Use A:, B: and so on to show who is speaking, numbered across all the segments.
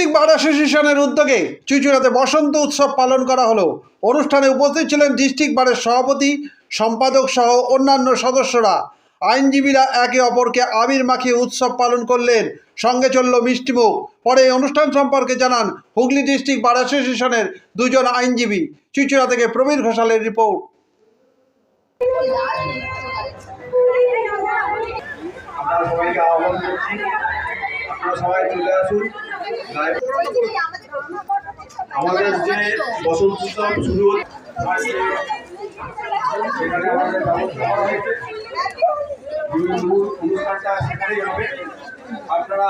A: District বার অ্যাসোসিয়েশনের উদ্যোগে চুঁচুড়াতে বসন্ত উৎসব পালন করা হলো। অনুষ্ঠানে উপস্থিত ছিলেন ডিস্ট্রিক্ট বারের সভাপতি, সম্পাদক সহ অন্যান্য সদস্যরা। আইনজীবীরা একে অপরকে আবির মাখিয়ে উৎসব পালন করলেন, সঙ্গে চলল মিষ্টিমুখ। পরে এই অনুষ্ঠান সম্পর্কে জানান হুগলি ডিস্ট্রিক্ট বার অ্যাসোসিয়েশনের দুজন আইনজীবী। চুঁচুড়া থেকে প্রবীর ঘোষালের রিপোর্ট।
B: আমরা সবাইকে আহ্বান করছি, আপনারা সবাই চলে আসুন। আমাদের যে বসন্ত উৎসব শুরু হচ্ছে সেখানে আমাদের ব্যবস্থা করা হয়েছে, অনুষ্ঠানটা সেখানেই হবে। আপনারা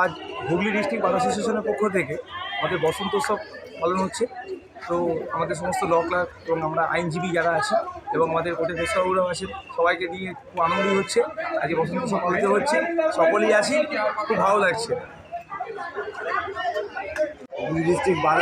C: আজ হুগলি ডিস্ট্রিক্ট বার অ্যাসোসিয়েশনের পক্ষ থেকে আমাদের বসন্ত উৎসব পালন হচ্ছে। তো আমাদের সমস্ত ল ক্লার্ক এবং আমরা আইনজীবী যারা আছি এবং আমাদের কোর্টের পেশাবাবুরাও আছেন, সবাইকে দিয়ে খুব আনন্দই হচ্ছে। আজকে বসন্ত উৎসব পালিত হচ্ছে, সকলেই আছি, খুব ভালো লাগছে।
B: হুগলি ডিস্ট্রিক্ট বার